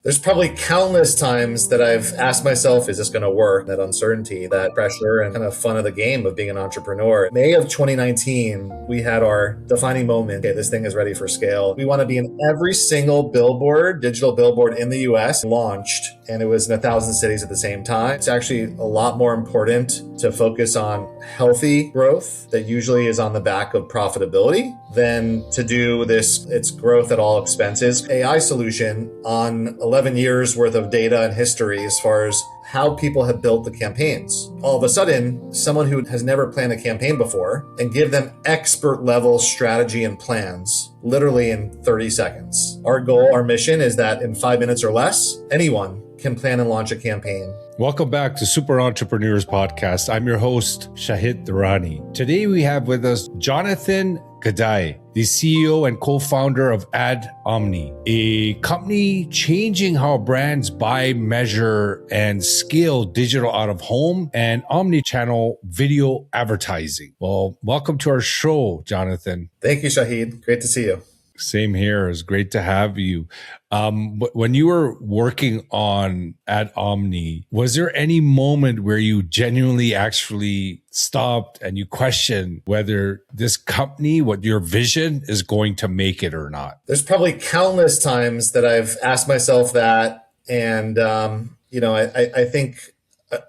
There's probably countless times that I've asked myself, is this going to work? That uncertainty, that pressure, and kind of fun of the game of being an entrepreneur. May of 2019, we had our defining moment. Okay, this thing is ready for scale. We want to be in every single billboard, digital billboard in the US launched, and it was in 1,000 cities at the same time. It's actually a lot more important to focus on healthy growth that usually is on the back of profitability than to do this, it's growth at all expenses. AI solution on 11 years worth of data and history as far as how people have built the campaigns. All of a sudden, someone who has never planned a campaign before and give them expert level strategy and plans literally in 30 seconds. Our goal, our mission is that in 5 minutes or less, anyone can plan and launch a campaign. Welcome back to Super Entrepreneurs Podcast. I'm your host, Shahid Durrani. Today we have with us Jonathan Gudai, the CEO and co-founder of AdOmni, a company changing how brands buy, measure, and scale digital out of home and omni-channel video advertising. Well, welcome to our show, Jonathan. Thank you, Shahid. Great to see you. Same here. It's great to have you. When you were working on AdOmni, was there any moment where you genuinely actually stopped and you questioned whether this company, what your vision is going to make it or not? There's probably countless times that I've asked myself that. And, I think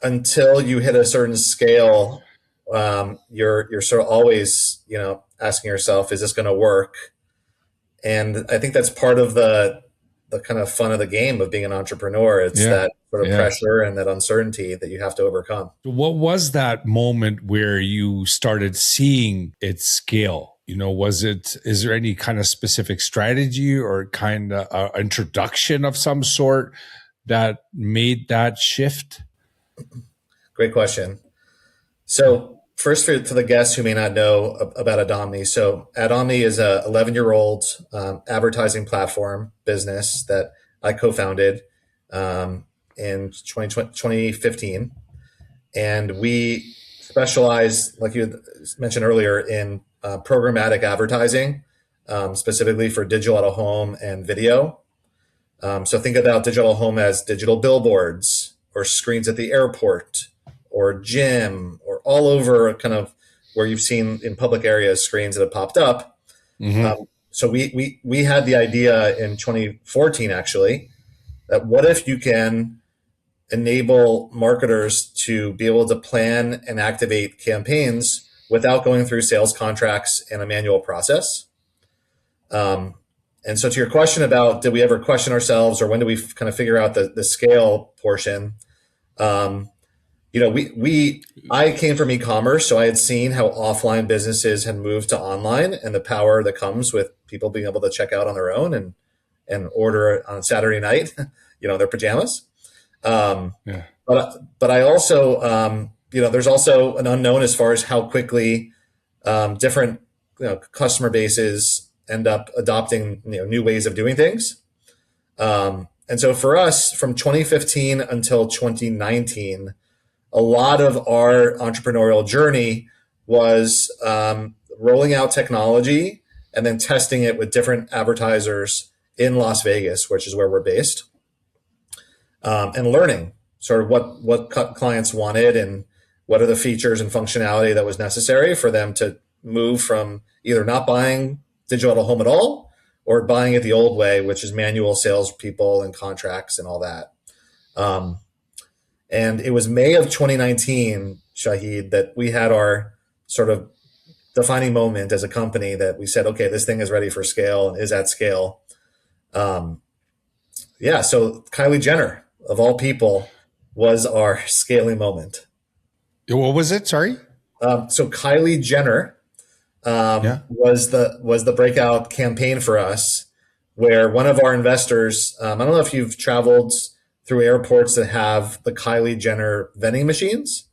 until you hit a certain scale, you're sort of always, asking yourself, is this going to work? And I think that's part of the kind of fun of the game of being an entrepreneur. It's that sort of pressure and that uncertainty that you have to overcome. What was that moment where you started seeing it scale? Is there any kind of specific strategy or kind of introduction of some sort that made that shift? Great question. So first, for the guests who may not know about AdOmni. So AdOmni is a 11-year-old advertising platform business that I co-founded in 2015. And we specialize, like you mentioned earlier, in programmatic advertising, specifically for digital out of home and video. So think about digital home as digital billboards or screens at the airport or gym or all over, kind of where you've seen in public areas screens that have popped up. Mm-hmm. So we had the idea in 2014, actually, that what if you can enable marketers to be able to plan and activate campaigns without going through sales contracts and a manual process. And so to your question about, did we ever question ourselves or when do we kind of figure out the scale portion? I came from e-commerce, so I had seen how offline businesses had moved to online and the power that comes with people being able to check out on their own and order on Saturday night, their pajamas. But I also, there's also an unknown as far as how quickly different customer bases end up adopting new ways of doing things. And so for us, from 2015 until 2019, a lot of our entrepreneurial journey was rolling out technology and then testing it with different advertisers in Las Vegas, which is where we're based, and learning sort of what clients wanted and what are the features and functionality that was necessary for them to move from either not buying digital out of home at all or buying it the old way, which is manual salespeople and contracts and all that. And it was May of 2019, Shahid, that we had our sort of defining moment as a company that we said, okay, this thing is ready for scale and is at scale. So Kylie Jenner, of all people, was our scaling moment. What was it? Sorry? So Kylie Jenner was the breakout campaign for us, where one of our investors, I don't know if you've traveled through airports that have the Kylie Jenner vending machines.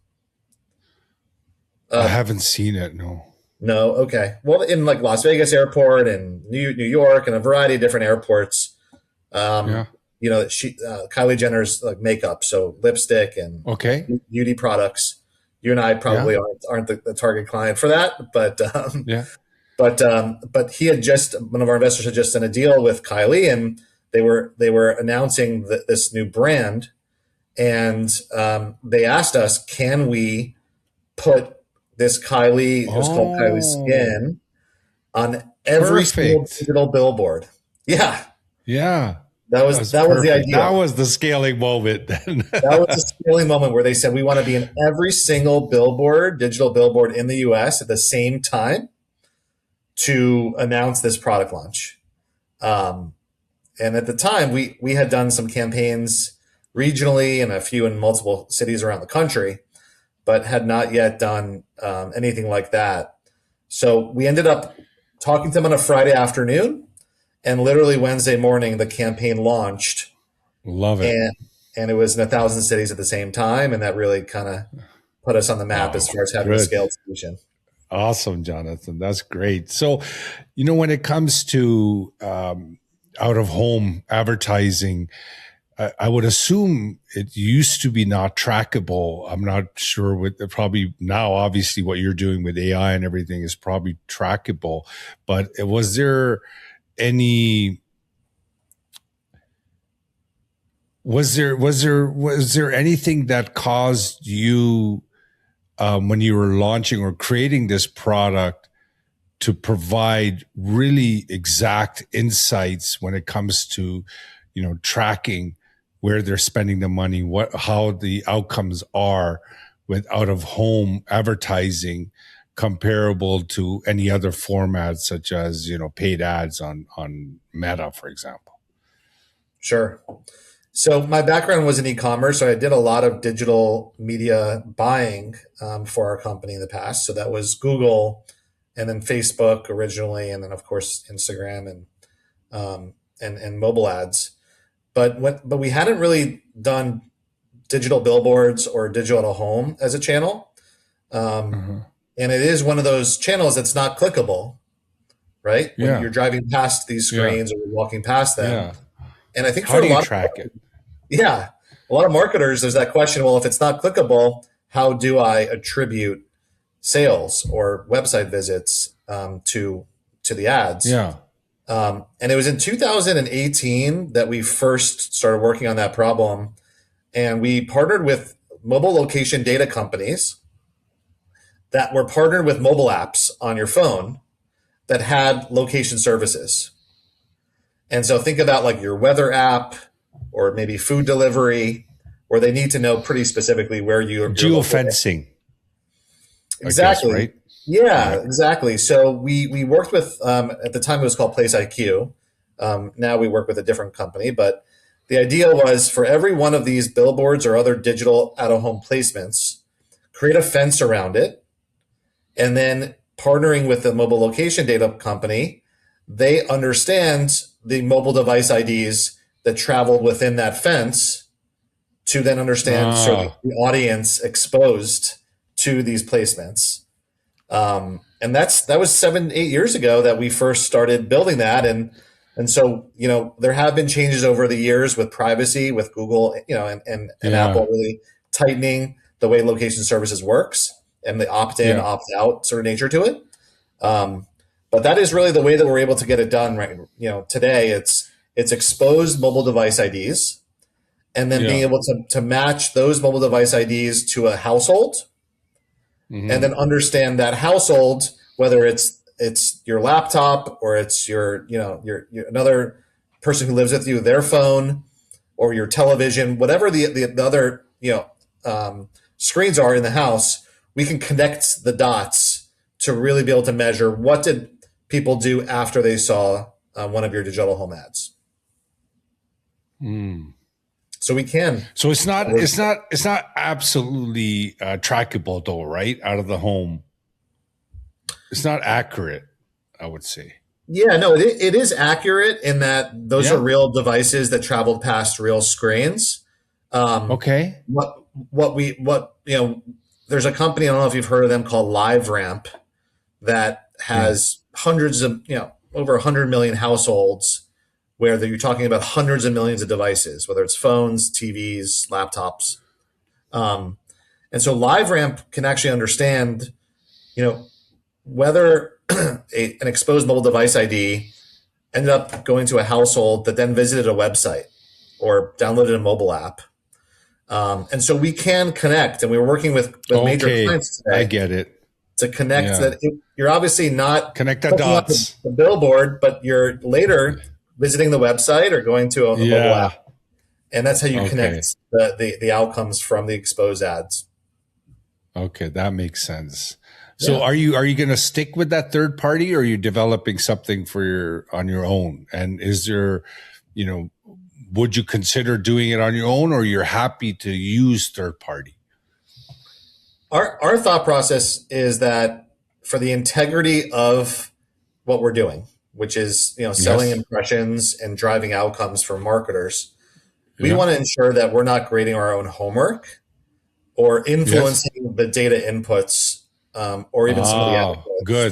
I haven't seen it, no. No? Okay. Well, in like Las Vegas airport and New York and a variety of different airports, Kylie Jenner's like makeup, so lipstick and beauty products. You and I probably aren't the target client for that, but he had one of our investors had just done a deal with Kylie, and they were announcing this new brand, and they asked us, can we put this Kylie, it was called Kylie Oh, Skin, on every single perfect. digital billboard. Yeah, Yeah, that that was was that was the perfect. That idea. was the scaling moment then. That was a scaling moment where they said we want to be in every single billboard, digital billboard in the US at the same time to announce this product launch. Um, and at the time, we had done some campaigns regionally and a few in multiple cities around the country, but had not yet done anything like that. So we ended up talking to them on a Friday afternoon, and literally Wednesday morning, the campaign launched, Love it. and and it was in 1,000 cities at the same time, and that really kind of put us on the map as Oh, far as having a good. scaled solution. Awesome, Jonathan. That's great. So, when it comes to out of home advertising, I would assume it used to be not trackable. I'm not sure with probably now, obviously, what you're doing with AI and everything is probably trackable. But was there any? Was there anything that caused you when you were launching or creating this product to provide really exact insights when it comes to tracking where they're spending the money, how the outcomes are with out of home advertising comparable to any other formats such as paid ads on Meta, for example? Sure. So my background was in e-commerce, so I did a lot of digital media buying for our company in the past. So that was Google, and then Facebook originally, and then of course Instagram and mobile ads. But we hadn't really done digital billboards or digital out of home as a channel, um, Uh-huh. and it is one of those channels that's not clickable, right? When Yeah, you're driving past these yeah, screens or you're walking past them, yeah. and I think How for a do you lot of track it? yeah, a lot of marketers, there's that question, well, if it's not clickable, how do I attribute sales or website visits to the ads? Yeah. And it was in 2018 that we first started working on that problem. And we partnered with mobile location data companies that were partnered with mobile apps on your phone that had location services. And so think about like your weather app or maybe food delivery, where they need to know pretty specifically where you're located. Geofencing, I guess, Exactly. right? Yeah, Yeah. exactly. So we worked with at the time it was called Place IQ. Now we work with a different company, but the idea was for every one of these billboards or other digital out of home placements, create a fence around it, and then partnering with the mobile location data company, they understand the mobile device IDs that traveled within that fence to then understand sort of Ah, the audience exposed to these placements. And that was 7, 8 years ago that we first started building that. And so, there have been changes over the years with privacy, with Google, and Apple yeah, really tightening the way location services works and the opt-in, yeah, opt-out sort of nature to it. Um, but that is really the way that we're able to get it done right. Today it's exposed mobile device IDs, and then being yeah. able to match those mobile device IDs to a household, and Hmm. then understand that household, whether it's your laptop or it's your another person who lives with you, their phone or your television, whatever the other screens are in the house, we can connect the dots to really be able to measure what did people do after they saw one of your digital home ads. Mm. So we can. So it's not absolutely trackable though, right? Out of the home, it's not accurate, I would say. Yeah, no, it is accurate in that those are Yeah. real devices that traveled past real screens. Um, Okay. what there's a company, I don't know if you've heard of them, called LiveRamp, that Yeah. has hundreds of over 100 million households, where you're talking about hundreds of millions of devices, whether it's phones, TVs, laptops. Um, and so LiveRamp can actually understand, you know, whether an exposed mobile device ID ended up going to a household that then visited a website or downloaded a mobile app. And so we can connect, and we were working with major Okay, clients I today get it. to connect Yeah, that you're obviously not connect the clicking on dots. the billboard, but you're later visiting the website or going to a mobile app. Yeah. And that's how you Okay. connect the outcomes from the exposed ads. Okay, that makes sense. So Yeah. are you going to stick with that third party, or are you developing something for on your own? And is there, you know, would you consider doing it on your own, or you're happy to use third party? Our thought process is that for the integrity of what we're doing, which is, selling Yes. impressions and driving outcomes for marketers, we Yeah. want to ensure that we're not grading our own homework or Yes. influencing the data inputs, or even some of the Oh, outputs good.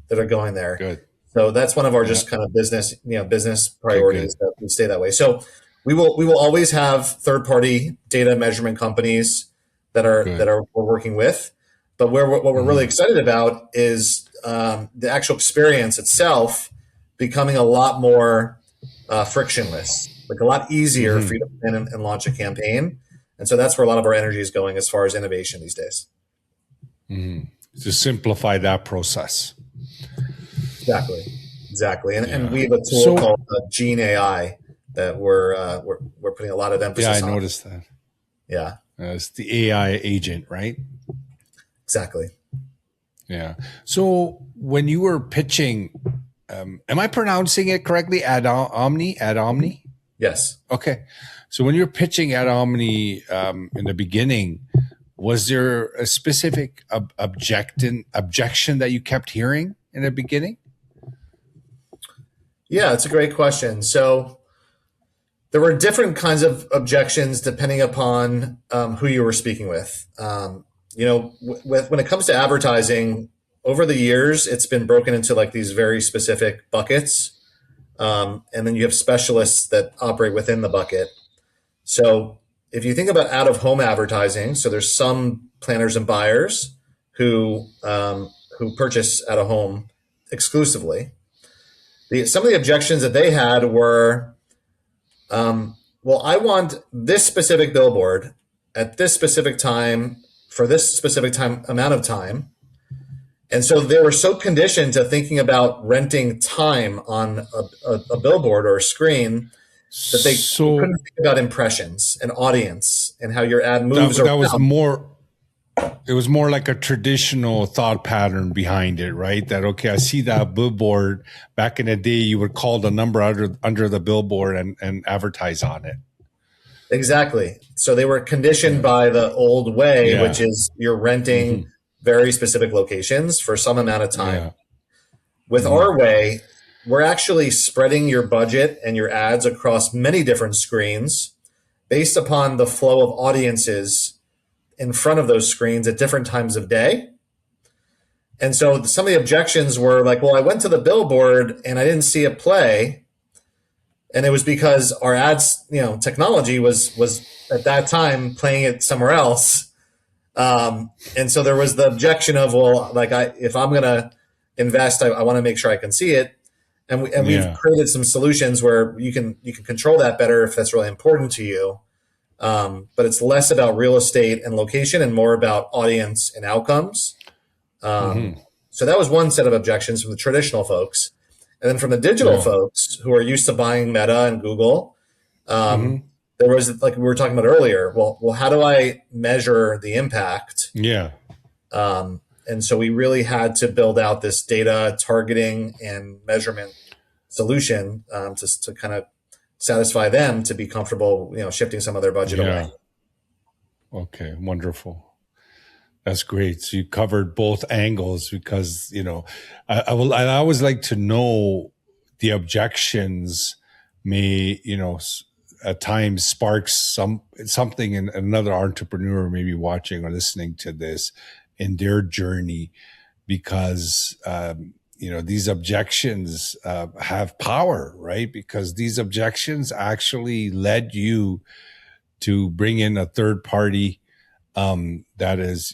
that are going there. Good. So that's one of our Yeah. just kind of business Okay, priorities, good. that we stay that way. So we will always have third party data measurement companies that Good. are we're working with, but what we're really Mhm. excited about is the actual experience itself becoming a lot more frictionless, like a lot easier for you Mhm. to plan and launch a campaign. And so that's where a lot of our energy is going as far as innovation these days. Mhm. To simplify that process. Exactly, exactly. And Yeah. we have a tool So called Gene AI that we're putting a lot of yeah, I emphasis on. noticed that. Yeah, It's the AI agent, right? exactly. Yeah. So when you were pitching, am I pronouncing it correctly? AdOmni? AdOmni? Yes. Okay. So when you're pitching AdOmni in the beginning, was there a specific objection that you kept hearing in the beginning? Yeah, it's a great question. So there were different kinds of objections depending upon who you were speaking with. When it comes to advertising, over the years, it's been broken into like these very specific buckets, and then you have specialists that operate within the bucket. So if you think about out of home advertising, so there's some planners and buyers who purchase out of home exclusively. Some of the objections that they had were, well, I want this specific billboard at this specific time for this specific time amount of time. And so they were so conditioned to thinking about renting time on a billboard or a screen that they couldn't So think about impressions and audience and how your ad moves that was around. more, it was more like a traditional thought pattern behind it, right? That, okay, I see that billboard. Back in the day, you would call the number under the billboard and advertise on it. Exactly. So they were conditioned Yeah. by the old way, which Yeah. is you're renting Hmm. very specific locations for some amount of Yeah. time. With Hmm. our way, we're actually spreading your budget and your ads across many different screens based upon the flow of audiences in front of those screens at different times of day. And so some of the objections were like, well, I went to the billboard and I didn't see it play. And it was because our ads, technology was at that time playing it somewhere else. And so there was the objection of, well, like if I'm going to invest, I want to make sure I can see it. And we've Yeah. created some solutions where you can control that better if that's really important to you. But it's less about real estate and location and more about audience and outcomes. Hmm. So that was one set of objections from the traditional folks. And then from the digital Yeah. folks who are used to buying Meta and Google, Hmm. there was, like we were talking about earlier, well, how do I measure the impact? Yeah. And so we really had to build out this data targeting and measurement solution to kind of satisfy them to be comfortable, shifting some of their budget Yeah. away. Okay. Wonderful. That's great. So you covered both angles because, I always like to know the objections may, at times sparks something in another entrepreneur maybe watching or listening to this in their journey because, these objections have power, right? Because these objections actually led you to bring in a third party that is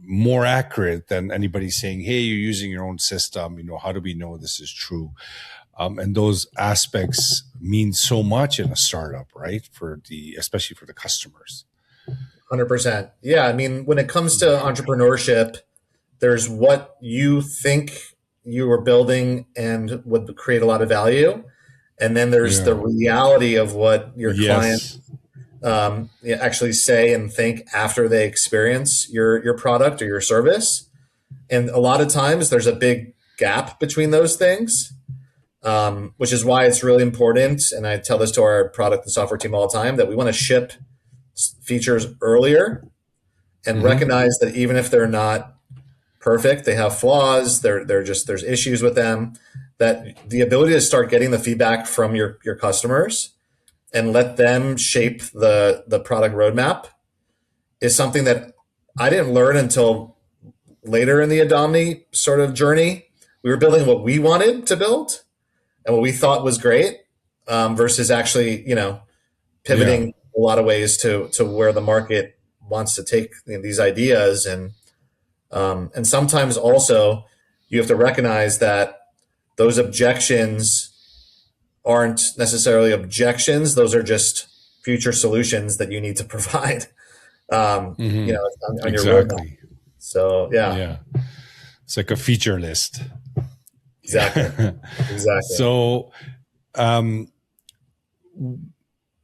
more accurate than anybody saying, hey, you're using your own system, how do we know this is true? And those aspects mean so much in a startup, right? Especially for the customers. 100%. Yeah. I mean, when it comes to entrepreneurship, there's what you think you are building and would create a lot of value. And then there's the reality of what your clients actually say and think after they experience your product or your service. And a lot of times there's a big gap between those things, which is why it's really important. And I tell this to our product and software team all the time, that we want to ship features earlier and recognize that even if they're not perfect, they have flaws, there's issues with them, that the ability to start getting the feedback from your customers and let them shape the product roadmap is something that I didn't learn until later in the AdOmni sort of journey. We were building what we wanted to build and what we thought was great, versus actually, pivoting a lot of ways to where the market wants to take these ideas. And sometimes also you have to recognize that those objections aren't necessarily objections. Those are just future solutions that you need to provide, on your roadmap. So, yeah. It's like a feature list. Exactly. So,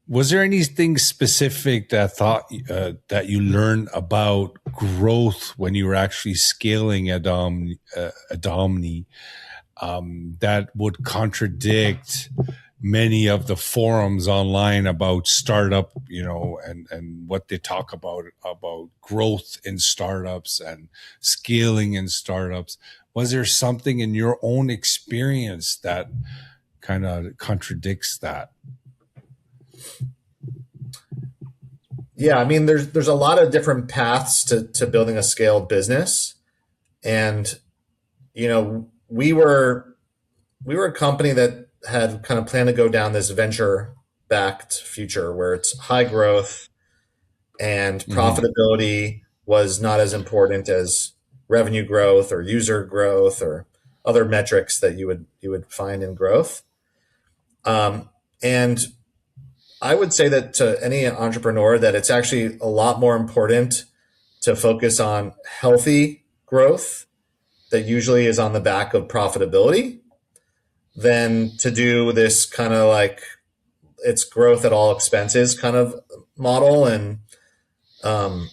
was there anything specific that you learned about growth when you were actually scaling AdOmni, that would contradict many of the forums online about startup, and what they talk about growth in startups and scaling in startups? Was there something in your own experience that kind of contradicts that? Yeah, I mean, there's a lot of different paths to building a scaled business, and we were a company that had kind of planned to go down this venture-backed future where it's high growth and profitability was not as important as revenue growth or user growth or other metrics that you would find in growth. And I would say that to any entrepreneur that it's actually a lot more important to focus on healthy growth that usually is on the back of profitability than to do this kind of like it's growth at all expenses kind of model. And so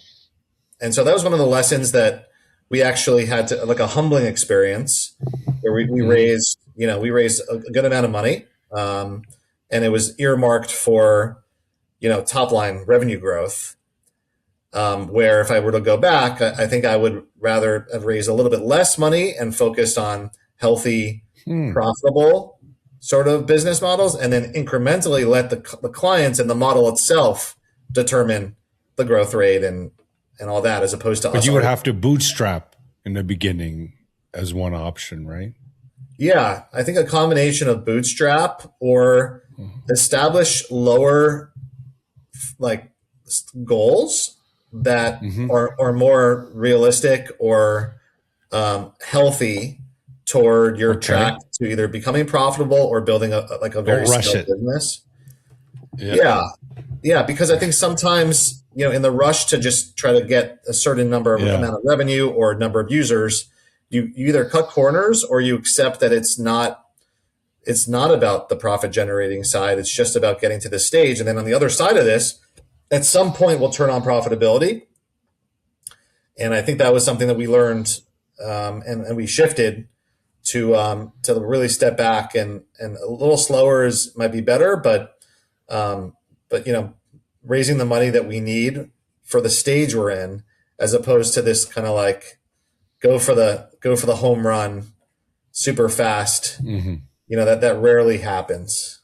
that was one of the lessons that we actually had to, like, a humbling experience where we raised a good amount of money. And it was earmarked for, top line revenue growth. Where if I were to go back, I think I would rather have raised a little bit less money and focused on healthy, profitable sort of business models, and then incrementally let the clients and the model itself determine the growth rate and all that, as opposed to. But you would have to bootstrap in the beginning as one option, right? Yeah, I think a combination of bootstrap or establish lower goals that are more realistic or healthy toward your track to either becoming profitable or building a very scaled business. Yeah, because I think sometimes in the rush to just try to get a certain amount of revenue or number of users, you either cut corners or you accept that it's not about the profit generating side. It's just about getting to this stage. And then on the other side of this, at some point we'll turn on profitability. And I think that was something that we learned, and we shifted to really step back and a little slower might be better, but raising the money that we need for the stage we're in, as opposed to this kind of like go for the home run super fast. That rarely happens.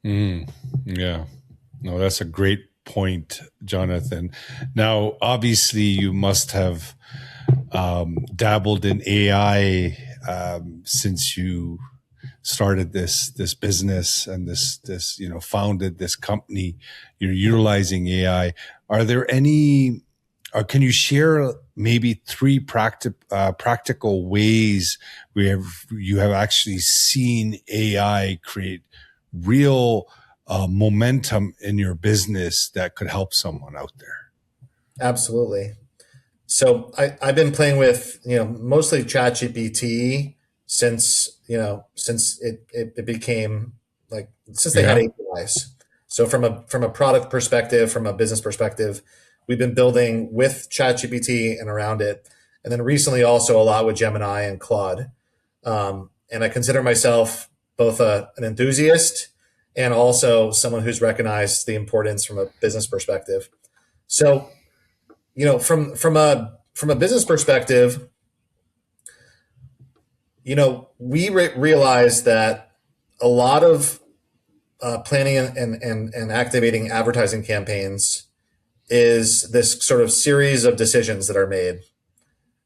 Yeah. No, that's a great point, Jonathan. Now, obviously, you must have dabbled in AI since you started this business and this founded this company. You're utilizing AI. Are there any Can you share maybe three practical ways you have actually seen AI create real momentum in your business that could help someone out there? Absolutely. So I've been playing with, mostly ChatGPT since it became like, since they had Yeah. APIs. So from a product perspective, from a business perspective, we've been building with ChatGPT and around it. And then recently also a lot with Gemini and Claude. And I consider myself both an enthusiast and also someone who's recognized the importance from a business perspective. So, from a business perspective, we realize that a lot of planning and activating advertising campaigns is this sort of series of decisions that are made,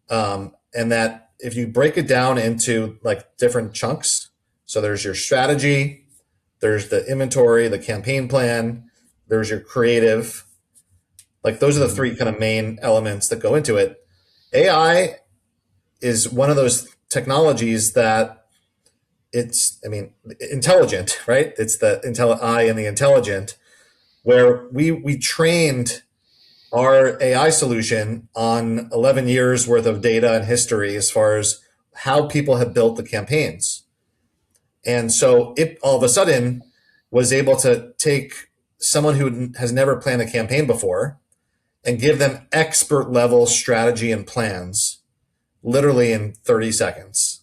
and that if you break it down into like different chunks, so there's your strategy, there's the inventory, the campaign plan, there's your creative. Like those are the three kind of main elements that go into it. AI is one of those technologies that intelligent, right? It's the I and the intelligent, where we trained our AI solution on 11 years worth of data and history as far as how people have built the campaigns. And so it all of a sudden was able to take someone who has never planned a campaign before and give them expert level strategy and plans literally in 30 seconds.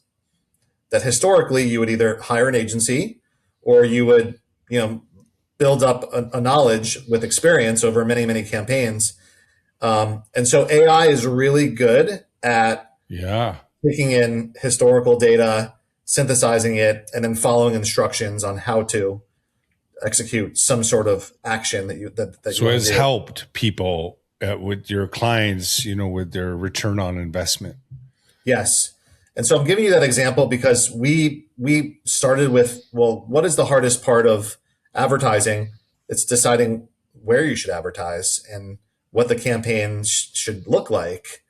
That historically you would either hire an agency or you would, build up a knowledge with experience over many, many campaigns. And so AI is really good at taking in historical data, synthesizing it, and then following instructions on how to execute some sort of action that So you it's do. helped people with your clients, with their return on investment. Yes. And so I'm giving you that example because we started with, well, what is the hardest part of advertising? It's deciding where you should advertise and what the campaign should look like.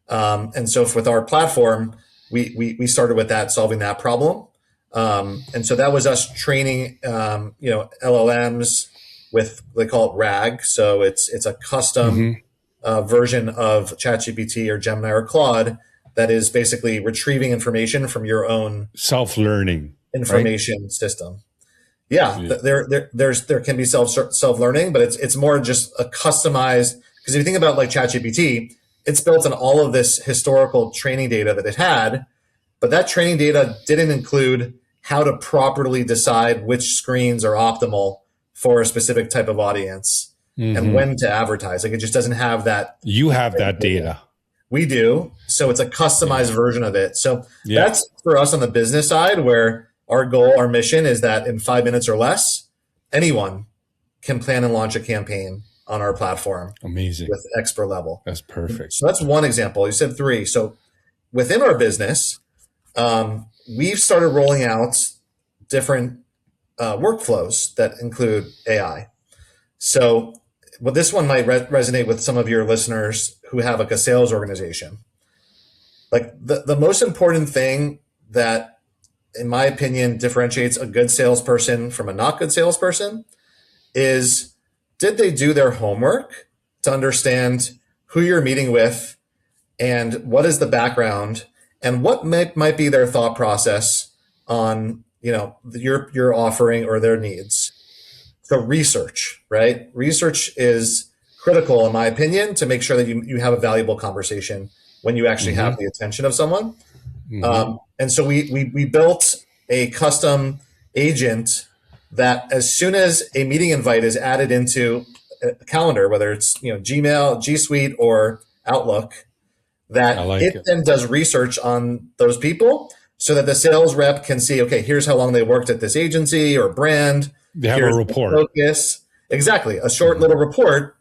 And so with our platform, we started with that, solving that problem. And so that was us training, LLMs with, they call it RAG. So it's a custom version of ChatGPT or Gemini or Claude that is basically retrieving information from your own self-learning information system. Yeah. There can be self-learning, but it's more just a customized, because if you think about like ChatGPT, it's built on all of this historical training data that it had, but that training data didn't include how to properly decide which screens are optimal for a specific type of audience and when to advertise. Like it just doesn't have that. You have that data. We do. So it's a customized version of it. So that's for us on the business side, where our goal, our mission is that in 5 minutes or less, anyone can plan and launch a campaign on our platform. Amazing. With expert level. That's perfect. So that's one example. You said three. So within our business, we've started rolling out different workflows that include AI. So this one might resonate with some of your listeners who have like a sales organization. Like the most important thing that, in my opinion, differentiates a good salesperson from a not good salesperson is, did they do their homework to understand who you're meeting with and what is the background and what might be their thought process on, your offering or their needs. So research, right? Research is critical, in my opinion, to make sure that you have a valuable conversation when you actually have the attention of someone. And so we built a custom agent that as soon as a meeting invite is added into a calendar, whether it's Gmail, G Suite, or Outlook, that it then does research on those people so that the sales rep can see, okay, here's how long they worked at this agency or brand. They have a report. Focus. Exactly. A short little report.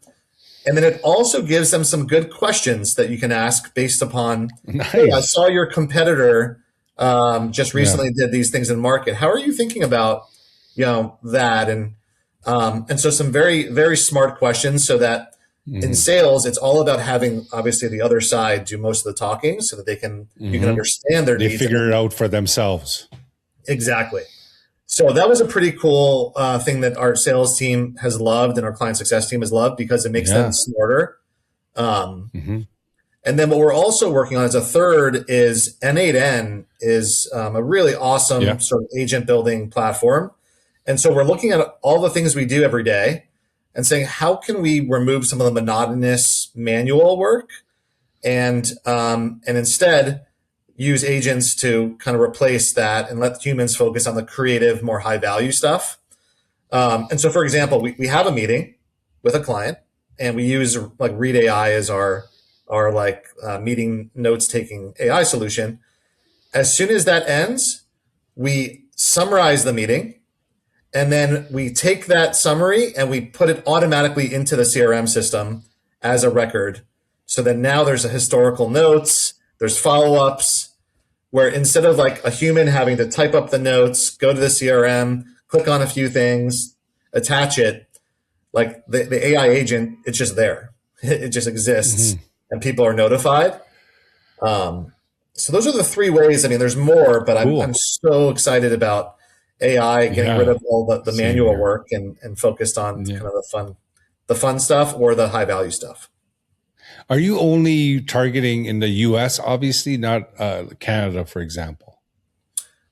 And then it also gives them some good questions that you can ask based upon, hey, I saw your competitor just recently did these things in market. How are you thinking about, that? And so some very, very smart questions so that In sales, it's all about having obviously the other side do most of the talking so that you can understand their needs. They figure it out for themselves. Exactly. So that was a pretty cool thing that our sales team has loved and our client success team has loved because it makes them smarter. And then what we're also working on as a third is N8N is a really awesome sort of agent building platform. And so we're looking at all the things we do every day and saying, how can we remove some of the monotonous manual work and instead use agents to kind of replace that and let humans focus on the creative, more high value stuff. And so, for example, we have a meeting with a client and we use like Read AI as our meeting notes taking AI solution. As soon as that ends, we summarize the meeting. And then we take that summary and we put it automatically into the CRM system as a record. So then now there's a historical notes, there's follow-ups, where instead of like a human having to type up the notes, go to the CRM, click on a few things, attach it, like the AI agent, it's just there. It just exists and people are notified. So those are the three ways. I mean, there's more, but I'm so excited about AI getting rid of all the manual work and focused on kind of the fun stuff or the high value stuff. Are you only targeting in the US, obviously, not Canada, for example?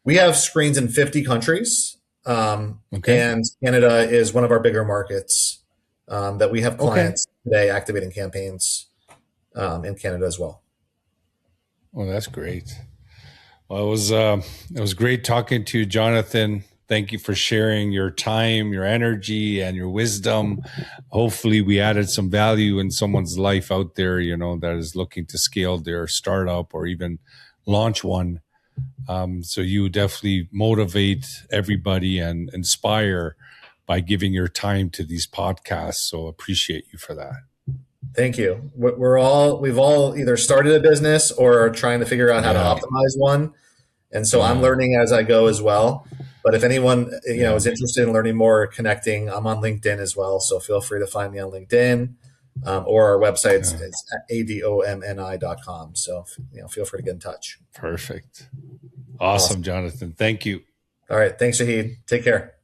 We have screens in 50 countries. And Canada is one of our bigger markets that we have clients today activating campaigns in Canada as well. Well, that's great. Well, it was great talking to you, Jonathan. Thank you for sharing your time, your energy, and your wisdom. Hopefully we added some value in someone's life out there, that is looking to scale their startup or even launch one. So you definitely motivate everybody and inspire by giving your time to these podcasts. So appreciate you for that. Thank you. We've all either started a business or are trying to figure out how to optimize one. And so I'm learning as I go as well. But if anyone, is interested in learning more or connecting, I'm on LinkedIn as well. So feel free to find me on LinkedIn or our website is adomni.com. So, feel free to get in touch. Perfect. Awesome, Jonathan. Thank you. All right. Thanks, Shahid. Take care.